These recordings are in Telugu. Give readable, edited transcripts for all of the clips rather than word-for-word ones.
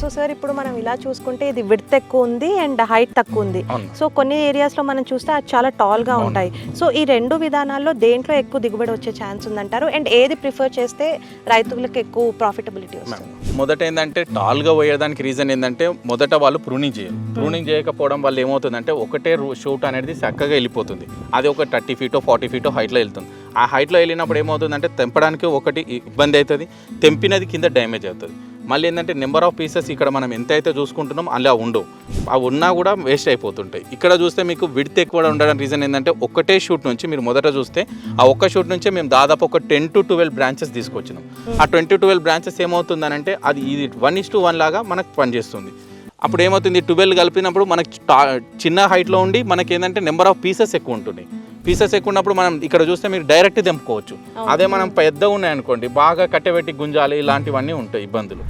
సో సార్ ఇప్పుడు మనం ఇలా చూసుకుంటే ఇది విడ్త్ ఎక్కువ ఉంది అండ్ హైట్ తక్కువ ఉంది. సో కొన్ని ఏరియాస్లో మనం చూస్తే అది చాలా టాల్గా ఉంటాయి. సో ఈ రెండు విధానాల్లో దేంట్లో ఎక్కువ దిగుబడి వచ్చే ఛాన్స్ ఉందంటారు అండ్ ఏది ప్రిఫర్ చేస్తే రైతులకు ఎక్కువ ప్రాఫిటబిలిటీ వస్తుంది? మొదట ఏంటంటే టాల్గా పోయేదానికి రీజన్ ఏంటంటే మొదట వాళ్ళు ప్రూనింగ్ చేయాలి. ప్రూనింగ్ చేయకపోవడం వల్ల ఏమవుతుందంటే ఒకటే షూట్ అనేది చక్కగా వెళ్ళిపోతుంది. అది ఒక 30 ఫీటో 40 ఫీటో హైట్లో వెళ్తుంది. ఆ హైట్లో వెళ్ళినప్పుడు ఏమవుతుందంటే తెంపడానికి ఒకటి ఇబ్బంది అవుతుంది, తెంపినది కింద డ్యామేజ్ అవుతుంది. మళ్ళీ ఏంటంటే నెంబర్ ఆఫ్ పీసెస్ ఇక్కడ మనం ఎంత అయితే చూసుకుంటున్నాం అలా ఉండవు, అవి ఉన్నా కూడా వేస్ట్ అయిపోతుంటాయి. ఇక్కడ చూస్తే మీకు విడ్త్ ఎక్కువ ఉండడానికి రీజన్ ఏంటంటే ఒకటే షూట్ నుంచి మీరు మొదట చూస్తే ఆ ఒక్క షూట్ నుంచే మేము దాదాపు ఒక 10 to 12 బ్రాంచెస్ తీసుకొచ్చినాం. ఆ 10 to 12 బ్రాంచెస్ ఏమవుతుందనంటే అది ఇది 1:1 లాగా మనకు పనిచేస్తుంది. అప్పుడు ఏమవుతుంది, 12 కలిపినప్పుడు మనకి చిన్న హైట్లో ఉండి మనకి ఏంటంటే నెంబర్ ఆఫ్ పీసెస్ ఎక్కువ ఉంటుంది. పీసెస్ ఎక్కువ ఉన్నప్పుడు మనం ఇక్కడ చూస్తే మీరు డైరెక్ట్ తెంపుకోవచ్చు. అదే మనం పెద్దగా ఉన్నాయనుకోండి బాగా కట్టెబెట్టి గుంజాలి, ఇలాంటివన్నీ ఉంటాయి ఇబ్బందులు.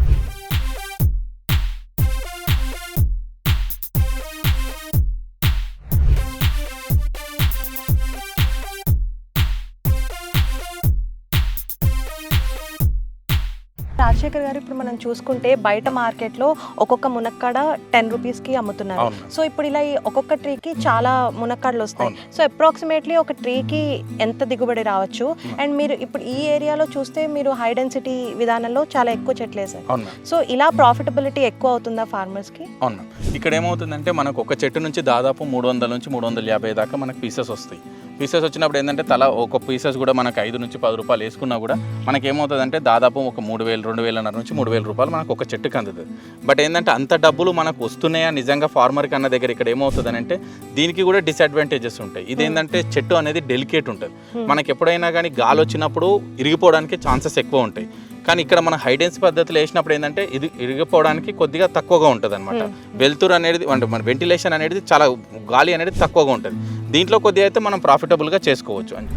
రాజశేఖర్ గారు, ఇప్పుడు మనం చూసుకుంటే బయట మార్కెట్లో ఒక్కొక్క మునక్కాడ 10 రూపీస్కి అమ్ముతున్నారు. సో ఇప్పుడు ఇలా ఒక్కొక్క ట్రీకి చాలా మునక్కాడలు వస్తాయి. సో అప్రాక్సిమేట్లీ ఒక ట్రీకి ఎంత దిగుబడి రావచ్చు? అండ్ మీరు ఇప్పుడు ఈ ఏరియాలో చూస్తే మీరు హై డెన్సిటీ విధానంలో చాలా ఎక్కువ చెట్లు వేసారు. సో ఇలా ప్రాఫిటబిలిటీ ఎక్కువ అవుతుందా ఫార్మర్స్కి? అవును, ఇక్కడ ఏమవుతుందంటే మనకు ఒక చెట్టు నుంచి దాదాపు 300 నుంచి 350 దాకా మనకు పీసెస్ వస్తాయి. పీసెస్ వచ్చినప్పుడు ఏంటంటే తల ఒక పీసెస్ కూడా మనకు 5 నుంచి 10 రూపాయలు వేసుకున్నా కూడా మనకి ఏమవుతుందంటే దాదాపు ఒక 3,000, 2,500 నుంచి 3,000 రూపాయలు మనకు ఒక చెట్టుకి అందుతుంది. బట్ ఏంటంటే అంత డబ్బులు మనకు వస్తున్నాయా నిజంగా ఫార్మర్కి అన్న దగ్గర ఇక్కడ ఏమవుతుంది అంటే దీనికి కూడా డిసడ్వాంటేజెస్ ఉంటాయి. ఇదేంటంటే చెట్టు అనేది డెలికేట్ ఉంటుంది. మనకి ఎప్పుడైనా కానీ గాలి వచ్చినప్పుడు ఇరిగిపోవడానికి ఛాన్సెస్ ఎక్కువ ఉంటాయి. కానీ ఇక్కడ మన హైడెన్స్ పద్ధతిలో వేసినప్పుడు ఏంటంటే ఇది ఇరిగిపోవడానికి కొద్దిగా తక్కువగా ఉంటుంది అనమాట. వెలుతురు అనేది అంటే మన వెంటిలేషన్ అనేది చాలా గాలి అనేది తక్కువగా ఉంటుంది. దీంట్లో కొద్దిగా అయితే మనం ప్రాఫిటబుల్గా చేసుకోవచ్చు అని.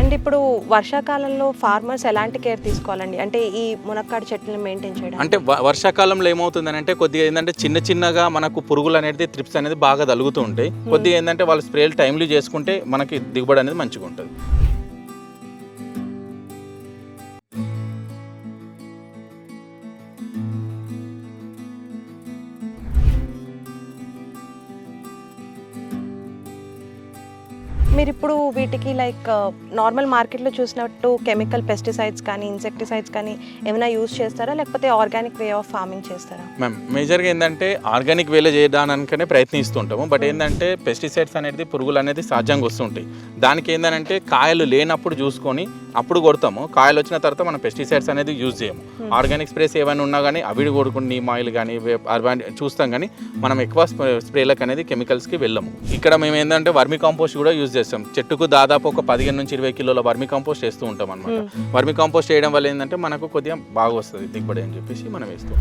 అండ్ ఇప్పుడు వర్షాకాలంలో ఫార్మర్స్ ఎలాంటి కేర్ తీసుకోవాలండి, అంటే ఈ మునక్కాడ చెట్లను మెయింటైన్ చేయడం? అంటే వర్షాకాలంలో ఏమవుతుందని అంటే కొద్దిగా ఏంటంటే చిన్నగా మనకు పురుగులు అనేది త్రిప్స్ అనేది బాగా తగులుతూ ఉంటాయి. కొద్దిగా ఏంటంటే వాళ్ళు స్ప్రేలు టైమ్లీ చేసుకుంటే మనకి దిగుబడి అనేది మంచిగా ఉంటుంది. మీరు ఇప్పుడు వీటికి లైక్ నార్మల్ మార్కెట్లో చూసినట్టు కెమికల్ పెస్టిసైడ్స్ కానీ ఇన్సెక్టిసైడ్స్ కానీ ఏమైనా యూజ్ చేస్తారా, లేకపోతే ఆర్గానిక్ వే ఆఫ్ ఫార్మింగ్ చేస్తారా? మ్యామ్ మేజర్గా ఏంటంటే ఆర్గానిక్ వేలో చేయడానికనే ప్రయత్నిస్తుంటాము. బట్ ఏంటంటే పెస్టిసైడ్స్ అనేది పురుగులు అనేది సహజంగా వస్తుంటాయి. దానికి ఏంటంటే కాయలు లేనప్పుడు చూసుకొని అప్పుడు కొడతాము. కాయలు వచ్చిన తర్వాత మనం పెస్టిసైడ్స్ అనేది యూజ్ చేయము. ఆర్గానిక్ స్ప్రేస్ ఏమైనా ఉన్నా కానీ అవి కొడుకుని నీమ్ ఆయిల్ కానీ చూస్తాం, కానీ మనం ఎక్కువ స్ప్రేలకు అనేది కెమికల్స్కి వెళ్ళము. ఇక్కడ మేము ఏంటంటే వర్మి కాంపోస్ట్ కూడా యూజ్ చేస్తాం. చెట్టుకు దాదాపు ఒక 15 నుంచి 20 కిలోల వర్మి కాంపోస్ట్ వేస్తూ ఉంటాం అనమాట. వర్మి కాంపోస్ట్ చేయడం వల్ల ఏంటంటే మనకు కొద్దిగా బాగా వస్తుంది దిగుబడి అని చెప్పేసి మనం వేస్తాం.